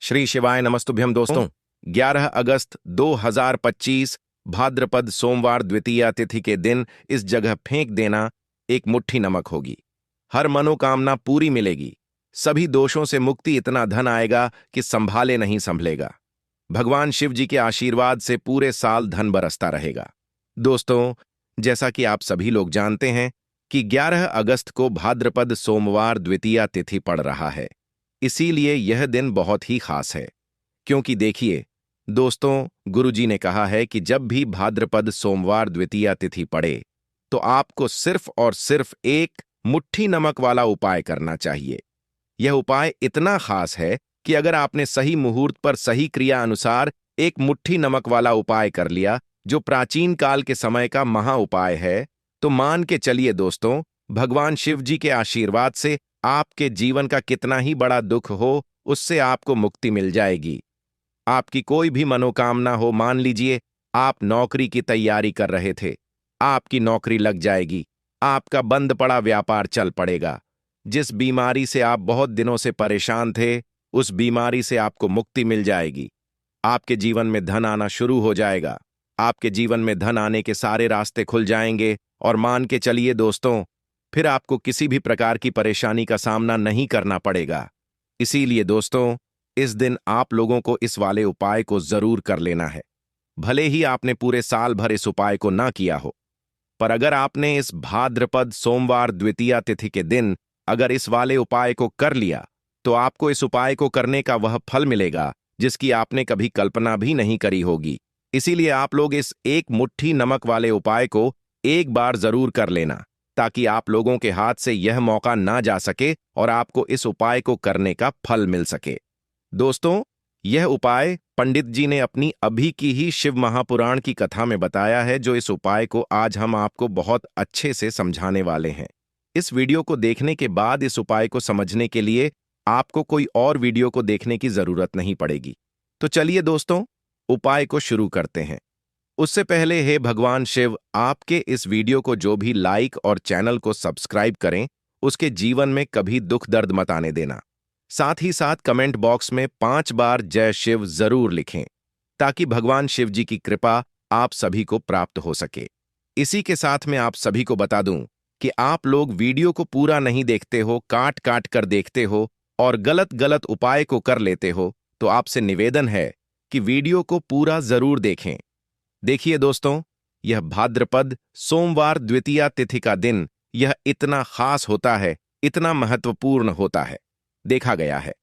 श्री शिवाय नमस्तुभ्यम दोस्तों। 11 अगस्त 2025 भाद्रपद सोमवार द्वितीया तिथि के दिन इस जगह फेंक देना एक मुट्ठी नमक होगी। हर मनोकामना पूरी मिलेगी। सभी दोषों से मुक्ति, इतना धन आएगा कि संभाले नहीं संभलेगा। भगवान शिव जी के आशीर्वाद से पूरे साल धन बरसता रहेगा। दोस्तों, जैसा कि आप सभी लोग जानते हैं कि 11 अगस्त को भाद्रपद सोमवार द्वितीया तिथि पड़ रहा है। इसीलिए यह दिन बहुत ही खास है, क्योंकि देखिए दोस्तों, गुरुजी ने कहा है कि जब भी भाद्रपद सोमवार द्वितीया तिथि पड़े तो आपको सिर्फ और सिर्फ एक मुट्ठी नमक वाला उपाय करना चाहिए। यह उपाय इतना खास है कि अगर आपने सही मुहूर्त पर सही क्रिया अनुसार एक मुट्ठी नमक वाला उपाय कर लिया, जो प्राचीन काल के समय का महा उपाय है, तो मान के चलिए दोस्तों, भगवान शिव जी के आशीर्वाद से आपके जीवन का कितना ही बड़ा दुख हो, उससे आपको मुक्ति मिल जाएगी। आपकी कोई भी मनोकामना हो, मान लीजिए आप नौकरी की तैयारी कर रहे थे, आपकी नौकरी लग जाएगी। आपका बंद पड़ा व्यापार चल पड़ेगा। जिस बीमारी से आप बहुत दिनों से परेशान थे, उस बीमारी से आपको मुक्ति मिल जाएगी। आपके जीवन में धन आना शुरू हो जाएगा। आपके जीवन में धन आने के सारे रास्ते खुल जाएंगे और मान के चलिए दोस्तों, फिर आपको किसी भी प्रकार की परेशानी का सामना नहीं करना पड़ेगा। इसीलिए दोस्तों, इस दिन आप लोगों को इस वाले उपाय को जरूर कर लेना है। भले ही आपने पूरे साल भर इस उपाय को ना किया हो, पर अगर आपने इस भाद्रपद सोमवार द्वितीया तिथि के दिन अगर इस वाले उपाय को कर लिया, तो आपको इस उपाय को करने का वह फल मिलेगा जिसकी आपने कभी कल्पना भी नहीं करी होगी। इसीलिए आप लोग इस एक मुट्ठी नमक वाले उपाय को एक बार जरूर कर लेना, ताकि आप लोगों के हाथ से यह मौका ना जा सके और आपको इस उपाय को करने का फल मिल सके। दोस्तों, यह उपाय पंडित जी ने अपनी अभी की ही शिव महापुराण की कथा में बताया है, जो इस उपाय को आज हम आपको बहुत अच्छे से समझाने वाले हैं। इस वीडियो को देखने के बाद इस उपाय को समझने के लिए आपको कोई और वीडियो को देखने की जरूरत नहीं पड़ेगी। तो चलिए दोस्तों, उपाय को शुरू करते हैं। उससे पहले हे भगवान शिव, आपके इस वीडियो को जो भी लाइक और चैनल को सब्सक्राइब करें, उसके जीवन में कभी दुख दर्द मत आने देना। साथ ही साथ कमेंट बॉक्स में 5 बार जय शिव जरूर लिखें, ताकि भगवान शिव जी की कृपा आप सभी को प्राप्त हो सके। इसी के साथ में आप सभी को बता दूं कि आप लोग वीडियो को पूरा नहीं देखते हो, काट काट कर देखते हो और गलत गलत उपाय को कर लेते हो, तो आपसे निवेदन है कि वीडियो को पूरा जरूर देखें। देखिए दोस्तों, यह भाद्रपद सोमवार द्वितीया तिथि का दिन यह इतना खास होता है, इतना महत्वपूर्ण होता है। देखा गया है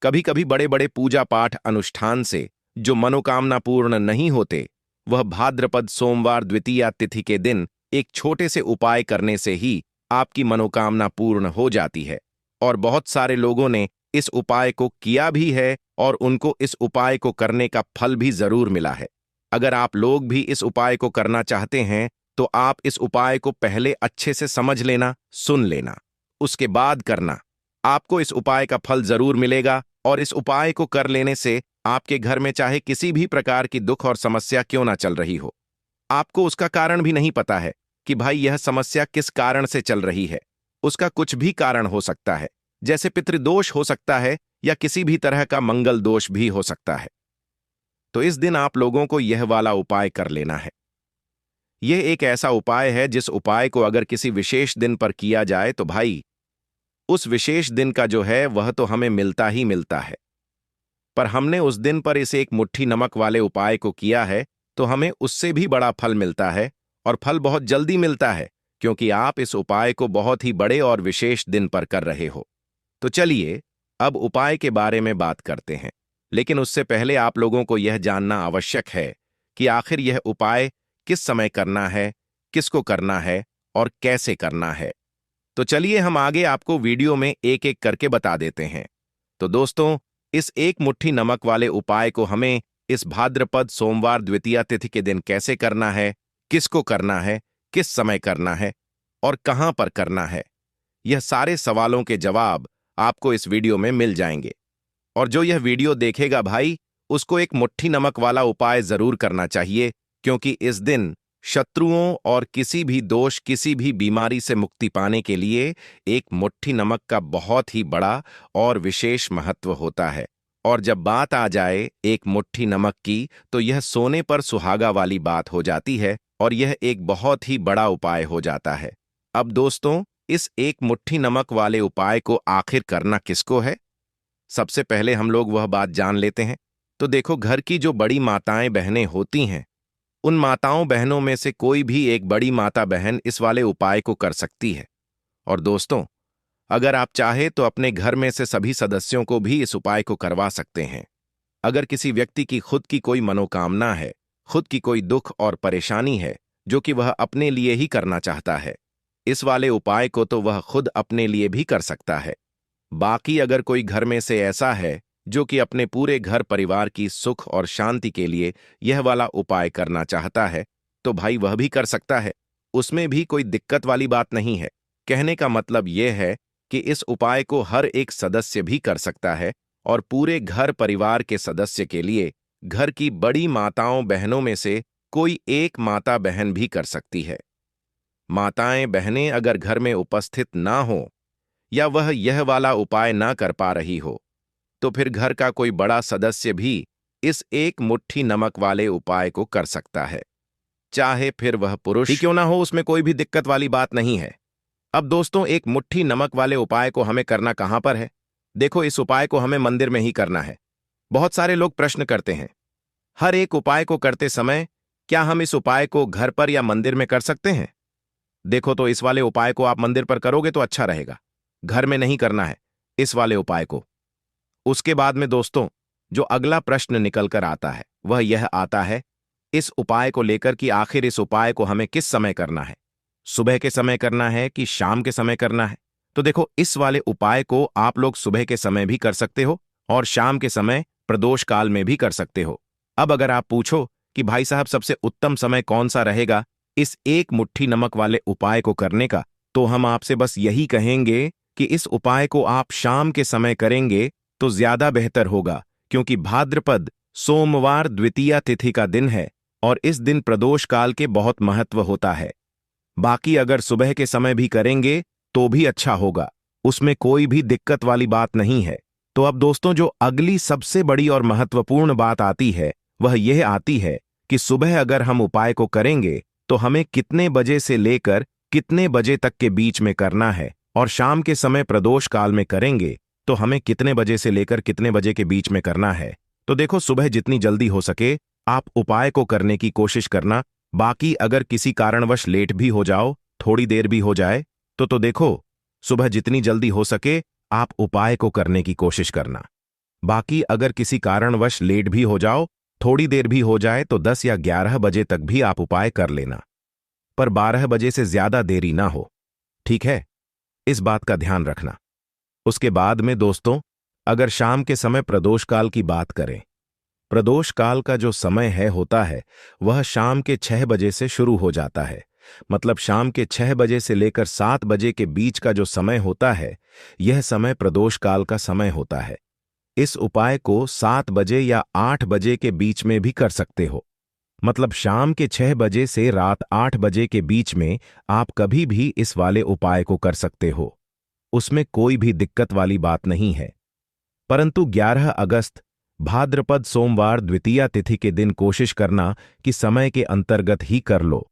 कभी कभी बड़े बड़े पूजा पाठ अनुष्ठान से जो मनोकामना पूर्ण नहीं होते, वह भाद्रपद सोमवार द्वितीया तिथि के दिन एक छोटे से उपाय करने से ही आपकी मनोकामना पूर्ण हो जाती है। और बहुत सारे लोगों ने इस उपाय को किया भी है और उनको इस उपाय को करने का फल भी जरूर मिला है। अगर आप लोग भी इस उपाय को करना चाहते हैं, तो आप इस उपाय को पहले अच्छे से समझ लेना, सुन लेना, उसके बाद करना। आपको इस उपाय का फल जरूर मिलेगा और इस उपाय को कर लेने से आपके घर में चाहे किसी भी प्रकार की दुख और समस्या क्यों ना चल रही हो, आपको उसका कारण भी नहीं पता है कि भाई यह समस्या किस कारण से चल रही है। उसका कुछ भी कारण हो सकता है, जैसे पितृदोष हो सकता है या किसी भी तरह का मंगल दोष भी हो सकता है। तो इस दिन आप लोगों को यह वाला उपाय कर लेना है। यह एक ऐसा उपाय है जिस उपाय को अगर किसी विशेष दिन पर किया जाए, तो भाई उस विशेष दिन का जो है वह तो हमें मिलता ही मिलता है। पर हमने उस दिन पर इस एक मुट्ठी नमक वाले उपाय को किया है, तो हमें उससे भी बड़ा फल मिलता है, और फल बहुत जल्दी मिलता है, क्योंकि आप इस उपाय को बहुत ही बड़े और विशेष दिन पर कर रहे हो। तो चलिए अब उपाय के बारे में बात करते हैं। लेकिन उससे पहले आप लोगों को यह जानना आवश्यक है कि आखिर यह उपाय किस समय करना है, किसको करना है और कैसे करना है। तो चलिए हम आगे आपको वीडियो में एक एक करके बता देते हैं। तो दोस्तों, इस एक मुट्ठी नमक वाले उपाय को हमें इस भाद्रपद सोमवार द्वितीया तिथि के दिन कैसे करना है, किसको करना है, किस समय करना है और कहां पर करना है, यह सारे सवालों के जवाब आपको इस वीडियो में मिल जाएंगे। और जो यह वीडियो देखेगा भाई, उसको एक मुट्ठी नमक वाला उपाय जरूर करना चाहिए, क्योंकि इस दिन शत्रुओं और किसी भी दोष, किसी भी बीमारी से मुक्ति पाने के लिए एक मुट्ठी नमक का बहुत ही बड़ा और विशेष महत्व होता है। और जब बात आ जाए एक मुट्ठी नमक की, तो यह सोने पर सुहागा वाली बात हो जाती है और यह एक बहुत ही बड़ा उपाय हो जाता है। अब दोस्तों, इस एक मुट्ठी नमक वाले उपाय को आखिर करना किसको है? सबसे पहले हम लोग वह बात जान लेते हैं। तो देखो, घर की जो बड़ी माताएं बहनें होती हैं, उन माताओं बहनों में से कोई भी एक बड़ी माता बहन इस वाले उपाय को कर सकती है। और दोस्तों, अगर आप चाहे तो अपने घर में से सभी सदस्यों को भी इस उपाय को करवा सकते हैं। अगर किसी व्यक्ति की खुद की कोई मनोकामना है, खुद की कोई दुख और परेशानी है जो कि वह अपने लिए ही करना चाहता है, इस वाले उपाय को तो वह खुद अपने लिए भी कर सकता है। बाकी अगर कोई घर में से ऐसा है जो कि अपने पूरे घर परिवार की सुख और शांति के लिए यह वाला उपाय करना चाहता है, तो भाई वह भी कर सकता है। उसमें भी कोई दिक्कत वाली बात नहीं है। कहने का मतलब यह है कि इस उपाय को हर एक सदस्य भी कर सकता है और पूरे घर परिवार के सदस्य के लिए घर की बड़ी माताओं बहनों में से कोई एक माता बहन भी कर सकती है। माताएं बहनें अगर घर में उपस्थित ना हो या वह यह वाला उपाय ना कर पा रही हो, तो फिर घर का कोई बड़ा सदस्य भी इस एक मुट्ठी नमक वाले उपाय को कर सकता है, चाहे फिर वह पुरुष ही क्यों ना हो। उसमें कोई भी दिक्कत वाली बात नहीं है। अब दोस्तों, एक मुट्ठी नमक वाले उपाय को हमें करना कहां पर है? देखो, इस उपाय को हमें मंदिर में ही करना है। बहुत सारे लोग प्रश्न करते हैं, हर एक उपाय को करते समय क्या हम इस उपाय को घर पर या मंदिर में कर सकते हैं? देखो, तो इस वाले उपाय को आप मंदिर पर करोगे तो अच्छा रहेगा, घर में नहीं करना है इस वाले उपाय को। उसके बाद में दोस्तों, जो अगला प्रश्न निकल कर आता है वह यह आता है इस उपाय को लेकर कि आखिर इस उपाय को हमें किस समय करना है, सुबह के समय करना है कि शाम के समय करना है? तो देखो, इस वाले उपाय को आप लोग सुबह के समय भी कर सकते हो और शाम के समय प्रदोष काल में भी कर सकते हो। अब अगर आप पूछो कि भाई साहब सबसे उत्तम समय कौन सा रहेगा इस एक मुट्ठी नमक वाले उपाय को करने का, तो हम आपसे बस यही कहेंगे कि इस उपाय को आप शाम के समय करेंगे तो ज्यादा बेहतर होगा, क्योंकि भाद्रपद सोमवार द्वितीया तिथि का दिन है और इस दिन प्रदोष काल के बहुत महत्व होता है। बाकी अगर सुबह के समय भी करेंगे तो भी अच्छा होगा, उसमें कोई भी दिक्कत वाली बात नहीं है। तो अब दोस्तों, जो अगली सबसे बड़ी और महत्वपूर्ण बात आती है वह यह आती है कि सुबह अगर हम उपाय को करेंगे तो हमें कितने बजे से लेकर कितने बजे तक के बीच में करना है, और शाम के समय प्रदोष काल में करेंगे तो हमें कितने बजे से लेकर कितने बजे के बीच में करना है। तो देखो, सुबह जितनी जल्दी हो सके आप उपाय को करने की कोशिश करना। बाकी अगर किसी कारणवश लेट भी हो जाओ, थोड़ी देर भी हो जाए, तो देखो, सुबह जितनी जल्दी हो सके आप उपाय को करने की कोशिश करना। बाकी अगर किसी कारणवश लेट भी हो जाओ, थोड़ी देर भी हो जाए, तो 10 या 11 बजे तक भी आप उपाय कर लेना, पर 12 बजे से ज्यादा देरी ना हो, ठीक है? इस बात का ध्यान रखना। उसके बाद में दोस्तों, अगर शाम के समय प्रदोष काल की बात करें, प्रदोष काल का जो समय होता है वह शाम के 6 बजे से शुरू हो जाता है। मतलब शाम के 6 बजे से लेकर 7 बजे के बीच का जो समय होता है, यह समय प्रदोष काल का समय होता है। इस उपाय को 7 बजे या 8 बजे के बीच में भी कर सकते हो। मतलब शाम के 6 बजे से रात 8 बजे के बीच में आप कभी भी इस वाले उपाय को कर सकते हो, उसमें कोई भी दिक्कत वाली बात नहीं है। परंतु 11 अगस्त भाद्रपद सोमवार द्वितीया तिथि के दिन कोशिश करना कि समय के अंतर्गत ही कर लो।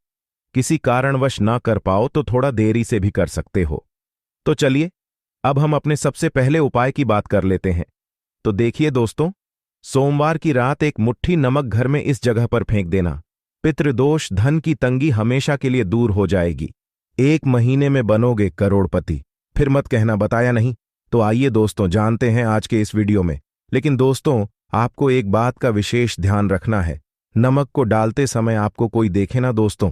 किसी कारणवश ना कर पाओ तो थोड़ा देरी से भी कर सकते हो। तो चलिए, अब हम अपने सबसे पहले उपाय की बात कर लेते हैं। तो देखिए दोस्तों, सोमवार की रात एक मुट्ठी नमक घर में इस जगह पर फेंक देना। पितृदोष, धन की तंगी हमेशा के लिए दूर हो जाएगी। 1 महीने में बनोगे करोड़पति। फिर मत कहना बताया नहीं। तो आइए दोस्तों, जानते हैं आज के इस वीडियो में। लेकिन दोस्तों, आपको एक बात का विशेष ध्यान रखना है। नमक को डालते समय आपको कोई देखे ना दोस्तों।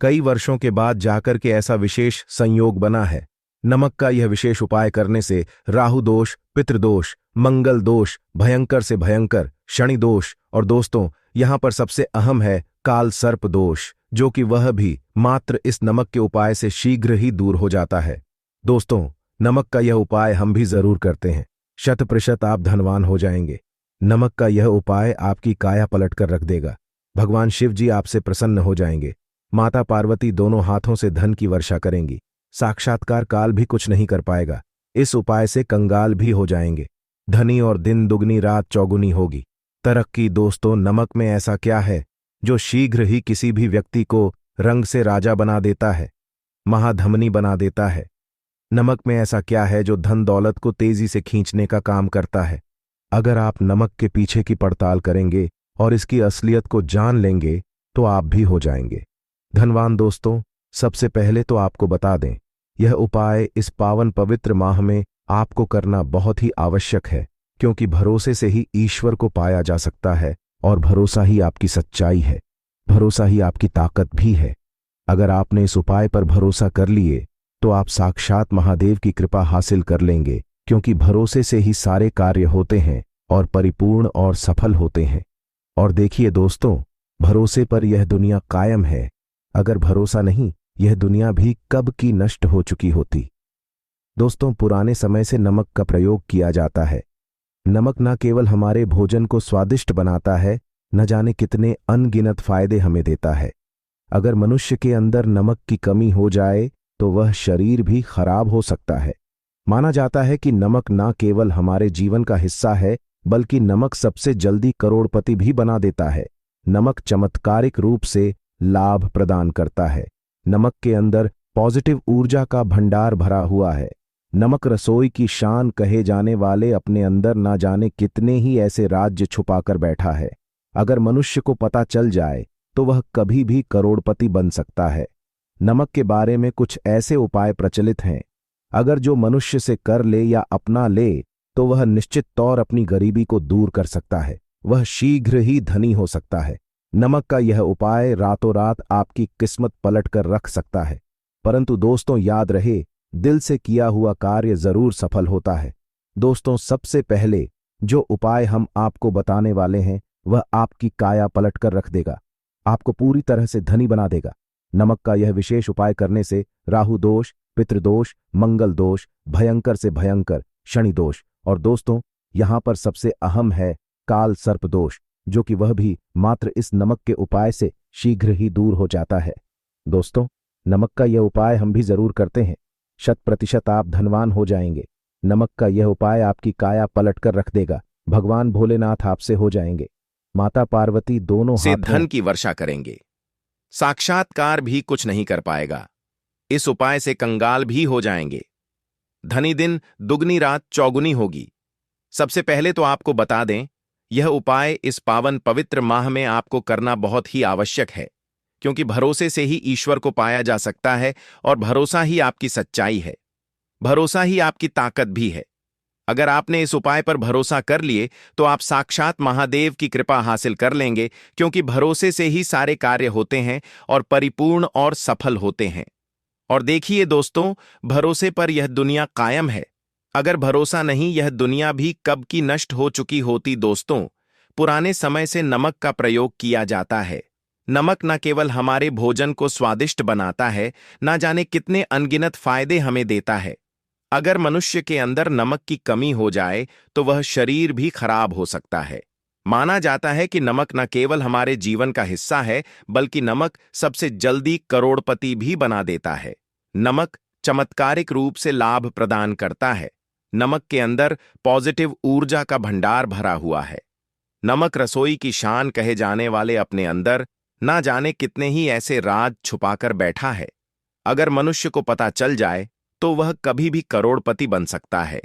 कई वर्षों के बाद जाकर के ऐसा विशेष संयोग बना है। नमक का यह विशेष उपाय करने से राहु दोष, पितृदोष, मंगल दोष, भयंकर से भयंकर शनि दोष, और दोस्तों यहां पर सबसे अहम है काल सर्प दोष, जो कि वह भी मात्र इस नमक के उपाय से शीघ्र ही दूर हो जाता है। दोस्तों, नमक का यह उपाय हम भी जरूर करते हैं। 100% आप धनवान हो जाएंगे। नमक का यह उपाय आपकी काया पलट कर रख देगा। भगवान शिव जी आपसे प्रसन्न हो जाएंगे। माता पार्वती दोनों हाथों से धन की वर्षा करेंगी। साक्षात्कार काल भी कुछ नहीं कर पाएगा। इस उपाय से कंगाल भी हो जाएंगे। धनी और दिन दुगनी रात चौगुनी होगी। तरक्की दोस्तों, नमक में ऐसा क्या है जो शीघ्र ही किसी भी व्यक्ति को रंग से राजा बना देता है, महाधमनी बना देता है। नमक में ऐसा क्या है जो धन दौलत को तेजी से खींचने का काम करता है। अगर आप नमक के पीछे की पड़ताल करेंगे और इसकी असलियत को जान लेंगे तो आप भी हो जाएंगे धनवान। दोस्तों, सबसे पहले तो आपको बता दें, यह उपाय इस पावन पवित्र माह में आपको करना बहुत ही आवश्यक है, क्योंकि भरोसे से ही ईश्वर को पाया जा सकता है और भरोसा ही आपकी सच्चाई है, भरोसा ही आपकी ताकत भी है। अगर आपने इस उपाय पर भरोसा कर लिए तो आप साक्षात महादेव की कृपा हासिल कर लेंगे, क्योंकि भरोसे से ही सारे कार्य होते हैं और परिपूर्ण और सफल होते हैं। और देखिए दोस्तों, भरोसे पर यह दुनिया कायम है। अगर भरोसा नहीं, यह दुनिया भी कब की नष्ट हो चुकी होती। दोस्तों, पुराने समय से नमक का प्रयोग किया जाता है। नमक न केवल हमारे भोजन को स्वादिष्ट बनाता है, न जाने कितने अनगिनत फायदे हमें देता है। अगर मनुष्य के अंदर नमक की कमी हो जाए तो वह शरीर भी खराब हो सकता है। माना जाता है कि नमक न केवल हमारे जीवन का हिस्सा है, बल्कि नमक सबसे जल्दी करोड़पति भी बना देता है। नमक चमत्कारिक रूप से लाभ प्रदान करता है। नमक के अंदर पॉजिटिव ऊर्जा का भंडार भरा हुआ है। नमक रसोई की शान कहे जाने वाले अपने अंदर ना जाने कितने ही ऐसे राज्य छुपाकर बैठा है। अगर मनुष्य को पता चल जाए तो वह कभी भी करोड़पति बन सकता है। नमक के बारे में कुछ ऐसे उपाय प्रचलित हैं, अगर जो मनुष्य से कर ले या अपना ले तो वह निश्चित तौर अपनी गरीबी को दूर कर सकता है, वह शीघ्र ही धनी हो सकता है। नमक का यह उपाय रातों रात आपकी किस्मत पलट कर रख सकता है। परंतु दोस्तों, याद रहे, दिल से किया हुआ कार्य जरूर सफल होता है। दोस्तों, सबसे पहले जो उपाय हम आपको बताने वाले हैं वह आपकी काया पलट कर रख देगा, आपको पूरी तरह से धनी बना देगा। नमक का यह विशेष उपाय करने से राहु दोष, पितृदोष, मंगल दोष, भयंकर से भयंकर शनि दोष और दोस्तों यहां पर सबसे अहम है काल सर्प दोष, जो कि वह भी मात्र इस नमक के उपाय से शीघ्र ही दूर हो जाता है। दोस्तों, नमक का यह उपाय हम भी जरूर करते हैं, 100% आप धनवान हो जाएंगे। नमक का यह उपाय आपकी काया पलट कर रख देगा। भगवान भोलेनाथ आपसे हो जाएंगे, माता पार्वती दोनों से हाथों धन की वर्षा करेंगे। साक्षात्कार भी कुछ नहीं कर पाएगा। इस उपाय से कंगाल भी हो जाएंगे। धनी दिन दुगनी रात चौगुनी होगी। सबसे पहले तो आपको बता दें, यह उपाय इस पावन पवित्र माह में आपको करना बहुत ही आवश्यक है, क्योंकि भरोसे से ही ईश्वर को पाया जा सकता है और भरोसा ही आपकी सच्चाई है, भरोसा ही आपकी ताकत भी है। अगर आपने इस उपाय पर भरोसा कर लिए तो आप साक्षात महादेव की कृपा हासिल कर लेंगे, क्योंकि भरोसे से ही सारे कार्य होते हैं और परिपूर्ण और सफल होते हैं। और देखिए दोस्तों, भरोसे पर यह दुनिया कायम है। अगर भरोसा नहीं, यह दुनिया भी कब की नष्ट हो चुकी होती। दोस्तों, पुराने समय से नमक का प्रयोग किया जाता है। नमक न केवल हमारे भोजन को स्वादिष्ट बनाता है, ना जाने कितने अनगिनत फायदे हमें देता है। अगर मनुष्य के अंदर नमक की कमी हो जाए तो वह शरीर भी खराब हो सकता है। माना जाता है कि नमक न केवल हमारे जीवन का हिस्सा है, बल्कि नमक सबसे जल्दी करोड़पति भी बना देता है। नमक चमत्कारिक रूप से लाभ प्रदान करता है। नमक के अंदर पॉजिटिव ऊर्जा का भंडार भरा हुआ है। नमक रसोई की शान कहे जाने वाले अपने अंदर ना जाने कितने ही ऐसे राज छुपाकर बैठा है। अगर मनुष्य को पता चल जाए तो वह कभी भी करोड़पति बन सकता है।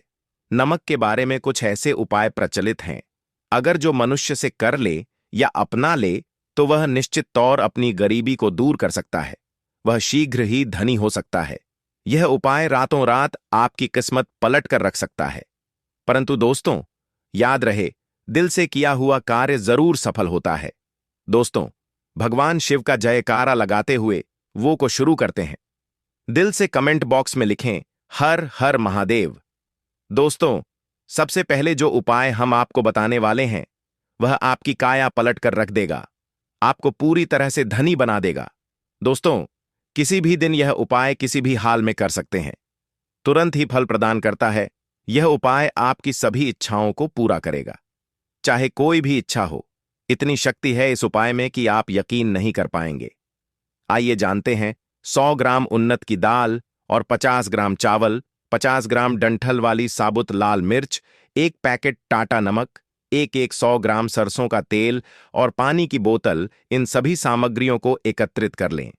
नमक के बारे में कुछ ऐसे उपाय प्रचलित हैं, अगर जो मनुष्य से कर ले या अपना ले तो वह निश्चित तौर अपनी गरीबी को दूर कर सकता है, वह शीघ्र ही धनी हो सकता है। यह उपाय रातों रात आपकी किस्मत पलट कर रख सकता है। परंतु दोस्तों, याद रहे, दिल से किया हुआ कार्य जरूर सफल होता है। दोस्तों, भगवान शिव का जयकारा लगाते हुए वो को शुरू करते हैं। दिल से कमेंट बॉक्स में लिखें हर हर महादेव। दोस्तों, सबसे पहले जो उपाय हम आपको बताने वाले हैं वह आपकी काया पलट कर रख देगा, आपको पूरी तरह से धनी बना देगा। दोस्तों, किसी भी दिन यह उपाय किसी भी हाल में कर सकते हैं, तुरंत ही फल प्रदान करता है। यह उपाय आपकी सभी इच्छाओं को पूरा करेगा, चाहे कोई भी इच्छा हो। इतनी शक्ति है इस उपाय में कि आप यकीन नहीं कर पाएंगे। आइए जानते हैं। 100 ग्राम उन्नत की दाल और 50 ग्राम चावल, 50 ग्राम डंठल वाली साबुत लाल मिर्च, एक पैकेट टाटा नमक, एक 100 ग्राम सरसों का तेल और पानी की बोतल, इन सभी सामग्रियों को एकत्रित कर लें।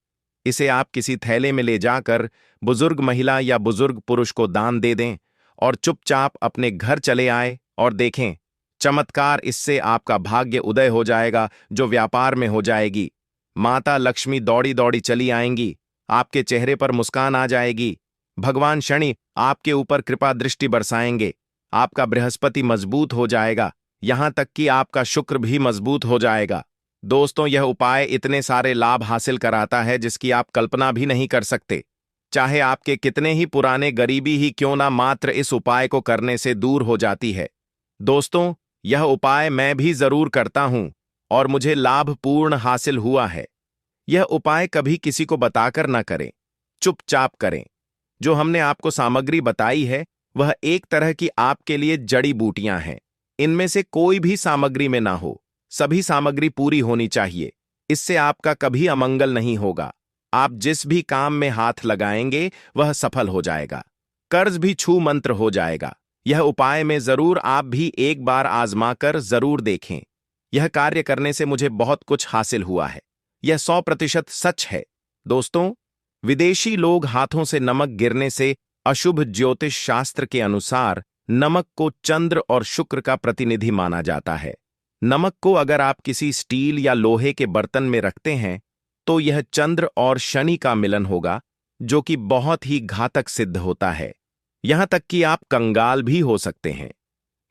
इसे आप किसी थैले में ले जाकर बुजुर्ग महिला या बुजुर्ग पुरुष को दान दे दें और चुपचाप अपने घर चले आए और देखें चमत्कार। इससे आपका भाग्य उदय हो जाएगा, जो व्यापार में हो जाएगी। माता लक्ष्मी दौड़ी दौड़ी चली आएंगी, आपके चेहरे पर मुस्कान आ जाएगी। भगवान शनि आपके ऊपर कृपा दृष्टि बरसाएंगे, आपका बृहस्पति मजबूत हो जाएगा, यहां तक कि आपका शुक्र भी मजबूत हो जाएगा। दोस्तों, यह उपाय इतने सारे लाभ हासिल कराता है जिसकी आप कल्पना भी नहीं कर सकते। चाहे आपके कितने ही पुराने गरीबी ही क्यों ना, मात्र इस उपाय को करने से दूर हो जाती है। दोस्तों, यह उपाय मैं भी जरूर करता हूं और मुझे लाभपूर्ण हासिल हुआ है। यह उपाय कभी किसी को बताकर ना करें, चुपचाप करें। जो हमने आपको सामग्री बताई है वह एक तरह की आपके लिए जड़ी बूटियां हैं। इनमें से कोई भी सामग्री में ना हो, सभी सामग्री पूरी होनी चाहिए। इससे आपका कभी अमंगल नहीं होगा। आप जिस भी काम में हाथ लगाएंगे वह सफल हो जाएगा, कर्ज भी छू मंत्र हो जाएगा। यह उपाय में जरूर आप भी एक बार आजमाकर जरूर देखें। यह कार्य करने से मुझे बहुत कुछ हासिल हुआ है, यह 100% सच है। दोस्तों, विदेशी लोग हाथों से नमक गिरने से अशुभ ज्योतिष शास्त्र के अनुसार नमक को चंद्र और शुक्र का प्रतिनिधि माना जाता है। नमक को अगर आप किसी स्टील या लोहे के बर्तन में रखते हैं तो यह चंद्र और शनि का मिलन होगा, जो कि बहुत ही घातक सिद्ध होता है। यहां तक कि आप कंगाल भी हो सकते हैं।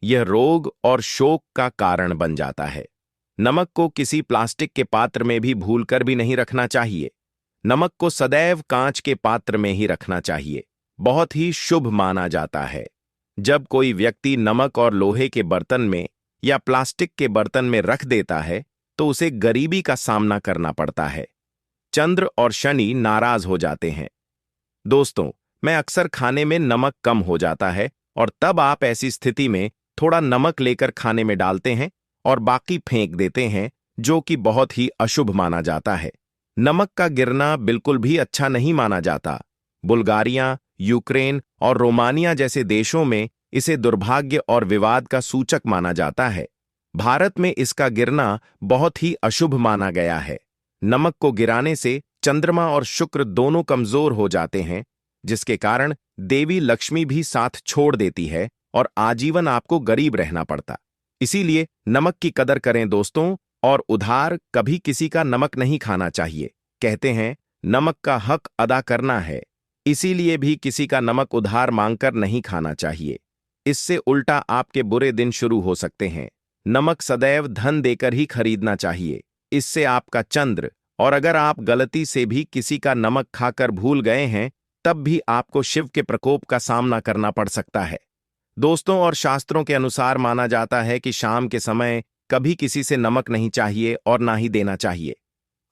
यह रोग और शोक का कारण बन जाता है। नमक को किसी प्लास्टिक के पात्र में भी भूलकर भी नहीं रखना चाहिए। नमक को सदैव कांच के पात्र में ही रखना चाहिए, बहुत ही शुभ माना जाता है। जब कोई व्यक्ति नमक और लोहे के बर्तन में या प्लास्टिक के बर्तन में रख देता है तो उसे गरीबी का सामना करना पड़ता है। चंद्र और शनि नाराज हो जाते हैं। दोस्तों, मैं अक्सर खाने में नमक कम हो जाता है और तब आप ऐसी स्थिति में थोड़ा नमक लेकर खाने में डालते हैं और बाकी फेंक देते हैं, जो कि बहुत ही अशुभ माना जाता है। नमक का गिरना बिल्कुल भी अच्छा नहीं माना जाता। बुल्गारिया, यूक्रेन और रोमानिया जैसे देशों में इसे दुर्भाग्य और विवाद का सूचक माना जाता है। भारत में इसका गिरना बहुत ही अशुभ माना गया है। नमक को गिराने से चंद्रमा और शुक्र दोनों कमजोर हो जाते हैं, जिसके कारण देवी लक्ष्मी भी साथ छोड़ देती है और आजीवन आपको गरीब रहना पड़ता। इसीलिए नमक की कदर करें दोस्तों, और उधार कभी किसी का नमक नहीं खाना चाहिए। कहते हैं नमक का हक अदा करना है, इसीलिए भी किसी का नमक उधार मांगकर नहीं खाना चाहिए। इससे उल्टा आपके बुरे दिन शुरू हो सकते हैं। नमक सदैव धन देकर ही खरीदना चाहिए, इससे आपका चंद्र, और अगर आप गलती से भी किसी का नमक खाकर भूल गए हैं तब भी आपको शिव के प्रकोप का सामना करना पड़ सकता है। दोस्तों, और शास्त्रों के अनुसार माना जाता है कि शाम के समय कभी किसी से नमक नहीं चाहिए और ना ही देना चाहिए।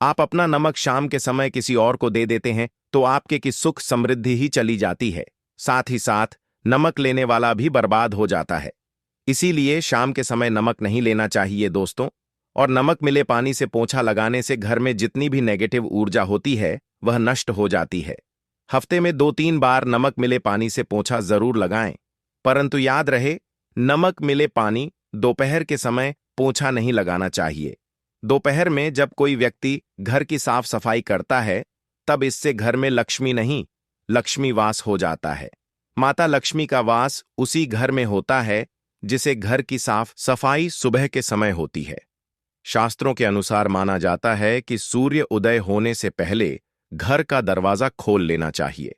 आप अपना नमक शाम के समय किसी और को दे देते हैं तो आपके की सुख समृद्धि ही चली जाती है, साथ ही साथ नमक लेने वाला भी बर्बाद हो जाता है। इसीलिए शाम के समय नमक नहीं लेना चाहिए दोस्तों। और नमक मिले पानी से पोंछा लगाने से घर में जितनी भी नेगेटिव ऊर्जा होती है वह नष्ट हो जाती है। हफ्ते में 2-3 बार नमक मिले पानी से पोंछा जरूर लगाएं, परंतु याद रहे नमक मिले पानी दोपहर के समय पोंछा नहीं लगाना चाहिए। दोपहर में जब कोई व्यक्ति घर की साफ सफाई करता है तब इससे घर में लक्ष्मी नहीं, लक्ष्मी वास हो जाता है। माता लक्ष्मी का वास उसी घर में होता है जिसे घर की साफ सफाई सुबह के समय होती है। शास्त्रों के अनुसार माना जाता है कि सूर्य उदय होने से पहले घर का दरवाजा खोल लेना चाहिए,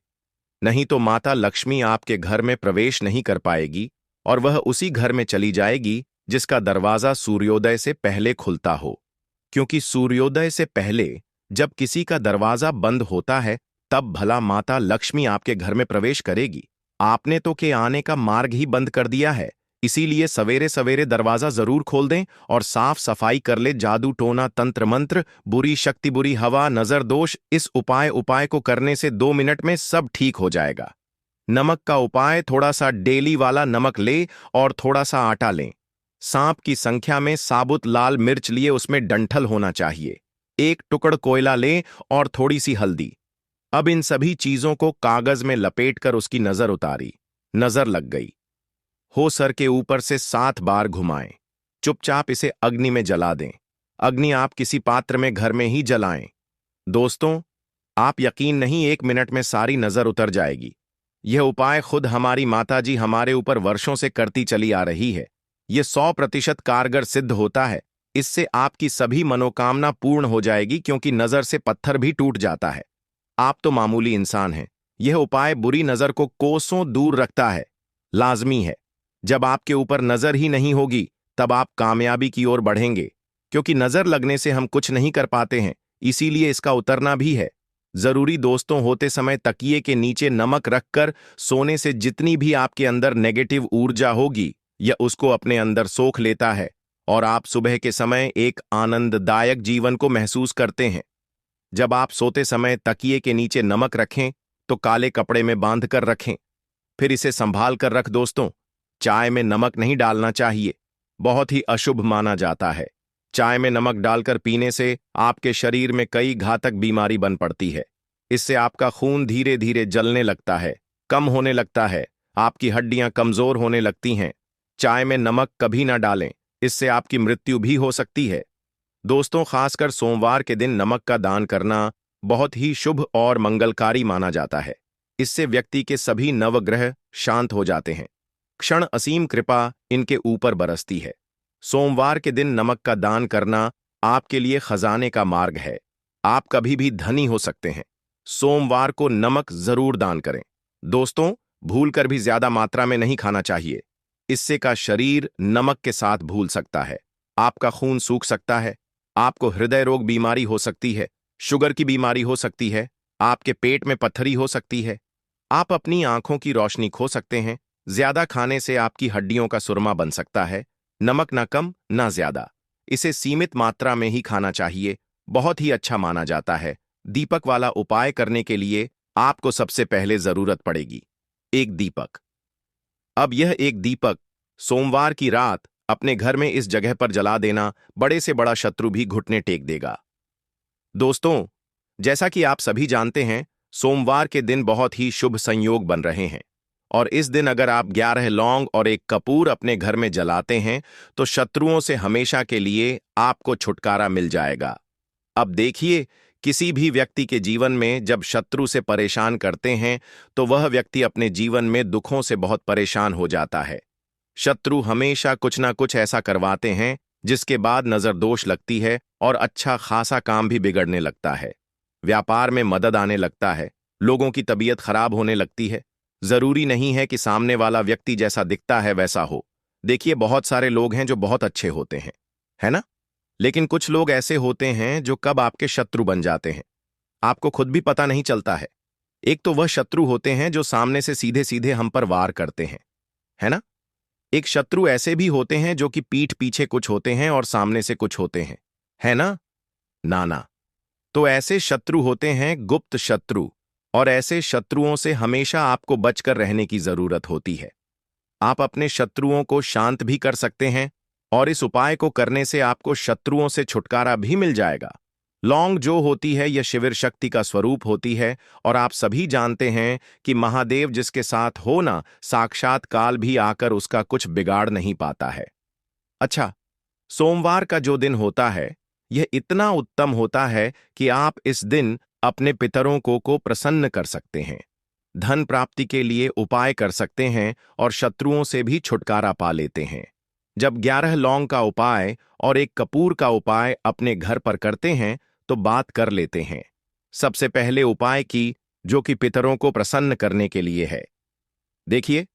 नहीं तो माता लक्ष्मी आपके घर में प्रवेश नहीं कर पाएगी और वह उसी घर में चली जाएगी जिसका दरवाजा सूर्योदय से पहले खुलता हो। क्योंकि सूर्योदय से पहले जब किसी का दरवाजा बंद होता है तब भला माता लक्ष्मी आपके घर में प्रवेश करेगी। आपने तो के आने का मार्ग ही बंद कर दिया है। इसीलिए सवेरे सवेरे दरवाजा जरूर खोल दें और साफ सफाई कर ले। जादू टोना तंत्र मंत्र, बुरी शक्ति, बुरी हवा, नजर दोष, इस उपाय को करने से 2 मिनट में सब ठीक हो जाएगा। नमक का उपाय, थोड़ा सा डेली वाला नमक ले और थोड़ा सा आटा लें। सांप की संख्या में साबुत लाल मिर्च लिए, उसमें डंठल होना चाहिए। 1 टुकड़ कोयला लें और थोड़ी सी हल्दी। अब इन सभी चीजों को कागज में लपेटकर उसकी नजर उतारी। नजर लग गई। हो सर के ऊपर से 7 बार घुमाएं। चुपचाप इसे अग्नि में जला दें। अग्नि आप किसी पात्र में घर में ही जलाएं। दोस्तों, आप यकीन नहीं 1 मिनट में सारी नजर उतर जाएगी। यह उपाय खुद हमारी माताजी हमारे ऊपर वर्षों से करती चली आ रही है। यह 100% कारगर सिद्ध होता है। इससे आपकी सभी मनोकामना पूर्ण हो जाएगी, क्योंकि नजर से पत्थर भी टूट जाता है। आप तो मामूली इंसान हैं। यह उपाय बुरी नजर को कोसों दूर रखता है। लाजमी है। जब आपके ऊपर नजर ही नहीं होगी, तब आप कामयाबी की ओर बढ़ेंगे। क्योंकि नजर लगने से हम कुछ नहीं कर पाते हैं, इसीलिए इसका उतरना भी है जरूरी। दोस्तों, होते समय तकिए के नीचे नमक रखकर सोने से जितनी भी आपके अंदर नेगेटिव ऊर्जा होगी, यह उसको अपने अंदर सोख लेता है और आप सुबह के समय एक आनंददायक जीवन को महसूस करते हैं। जब आप सोते समय तकिए के नीचे नमक रखें तो काले कपड़े में बांध कर रखें, फिर इसे संभाल कर रख। दोस्तों, चाय में नमक नहीं डालना चाहिए, बहुत ही अशुभ माना जाता है। चाय में नमक डालकर पीने से आपके शरीर में कई घातक बीमारी बन पड़ती है। इससे आपका खून धीरे धीरे जलने लगता है, कम होने लगता है, आपकी हड्डियां कमजोर होने लगती हैं। चाय में नमक कभी ना डालें, इससे आपकी मृत्यु भी हो सकती है। दोस्तों, खासकर सोमवार के दिन नमक का दान करना बहुत ही शुभ और मंगलकारी माना जाता है। इससे व्यक्ति के सभी नवग्रह शांत हो जाते हैं। क्षण असीम कृपा इनके ऊपर बरसती है। सोमवार के दिन नमक का दान करना आपके लिए खजाने का मार्ग है। आप कभी भी धनी हो सकते हैं। सोमवार को नमक जरूर दान करें। दोस्तों, भूलकर भी ज्यादा मात्रा में नहीं खाना चाहिए। इससे का शरीर नमक के साथ भूल सकता है, आपका खून सूख सकता है, आपको हृदय रोग बीमारी हो सकती है, शुगर की बीमारी हो सकती है, आपके पेट में पत्थरी हो सकती है, आप अपनी आंखों की रोशनी खो सकते हैं। ज्यादा खाने से आपकी हड्डियों का सुरमा बन सकता है। नमक ना कम ना ज्यादा, इसे सीमित मात्रा में ही खाना चाहिए। बहुत ही अच्छा माना जाता है। दीपक वाला उपाय करने के लिए आपको सबसे पहले जरूरत पड़ेगी एक दीपक। अब यह एक दीपक सोमवार की रात अपने घर में इस जगह पर जला देना, बड़े से बड़ा शत्रु भी घुटने टेक देगा। दोस्तों, जैसा कि आप सभी जानते हैं, सोमवार के दिन बहुत ही शुभ संयोग बन रहे हैं और इस दिन अगर आप 11 लौंग और एक कपूर अपने घर में जलाते हैं तो शत्रुओं से हमेशा के लिए आपको छुटकारा मिल जाएगा। अब देखिए, किसी भी व्यक्ति के जीवन में जब शत्रु से परेशान करते हैं तो वह व्यक्ति अपने जीवन में दुखों से बहुत परेशान हो जाता है। शत्रु हमेशा कुछ ना कुछ ऐसा करवाते हैं जिसके बाद नजर दोष लगती है और अच्छा खासा काम भी बिगड़ने लगता है। व्यापार में मदद आने लगता है, लोगों की तबीयत खराब होने लगती है। जरूरी नहीं है कि सामने वाला व्यक्ति जैसा दिखता है वैसा हो। देखिए, बहुत सारे लोग हैं जो बहुत अच्छे होते हैं, है ना? लेकिन कुछ लोग ऐसे होते हैं जो कब आपके शत्रु बन जाते हैं, आपको खुद भी पता नहीं चलता है। एक तो वह शत्रु होते हैं जो सामने से सीधे सीधे हम पर वार करते हैं, है ना? एक शत्रु ऐसे भी होते हैं जो कि पीठ पीछे कुछ होते हैं और सामने से कुछ होते हैं, है ना? ना। तो ऐसे शत्रु होते हैं गुप्त शत्रु, और ऐसे शत्रुओं से हमेशा आपको बचकर रहने की जरूरत होती है। आप अपने शत्रुओं को शांत भी कर सकते हैं और इस उपाय को करने से आपको शत्रुओं से छुटकारा भी मिल जाएगा। लौंग जो होती है यह शिविर शक्ति का स्वरूप होती है और आप सभी जानते हैं कि महादेव जिसके साथ हो ना, साक्षात काल भी आकर उसका कुछ बिगाड़ नहीं पाता है। अच्छा, सोमवार का जो दिन होता है यह इतना उत्तम होता है कि आप इस दिन अपने पितरों को प्रसन्न कर सकते हैं, धन प्राप्ति के लिए उपाय कर सकते हैं और शत्रुओं से भी छुटकारा पा लेते हैं। जब 11 लौंग का उपाय और एक कपूर का उपाय अपने घर पर करते हैं तो बात कर लेते हैं सबसे पहले उपाय की, जो कि पितरों को प्रसन्न करने के लिए है। देखिए,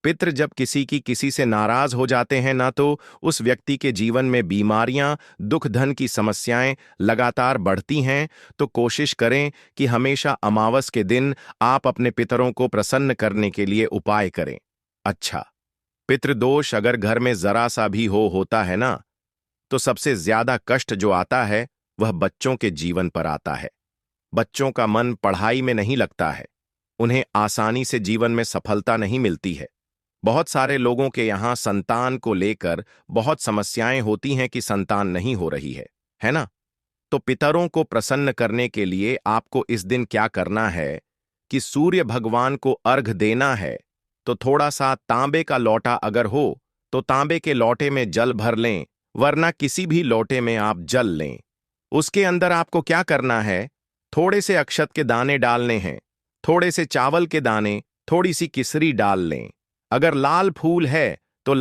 पितृ जब किसी से नाराज हो जाते हैं ना, तो उस व्यक्ति के जीवन में बीमारियां, दुख, धन की समस्याएं लगातार बढ़ती हैं। तो कोशिश करें कि हमेशा अमावस के दिन आप अपने पितरों को प्रसन्न करने के लिए उपाय करें। अच्छा, पितृदोष अगर घर में जरा सा भी होता है ना, तो सबसे ज्यादा कष्ट जो आता है वह बच्चों के जीवन पर आता है। बच्चों का मन पढ़ाई में नहीं लगता है, उन्हें आसानी से जीवन में सफलता नहीं मिलती है। बहुत सारे लोगों के यहाँ संतान को लेकर बहुत समस्याएं होती हैं कि संतान नहीं हो रही है ना? तो पितरों को प्रसन्न करने के लिए आपको इस दिन क्या करना है कि सूर्य भगवान को अर्घ देना है। तो थोड़ा सा तांबे का लोटा अगर हो तो तांबे के लोटे में जल भर लें, वरना किसी भी लोटे में आप जल लें। उसके अंदर आपको क्या करना है, थोड़े से अक्षत के दाने डालने हैं, थोड़े से चावल के दाने, थोड़ी सी किसरी डाल लें। अगर लाल फूल है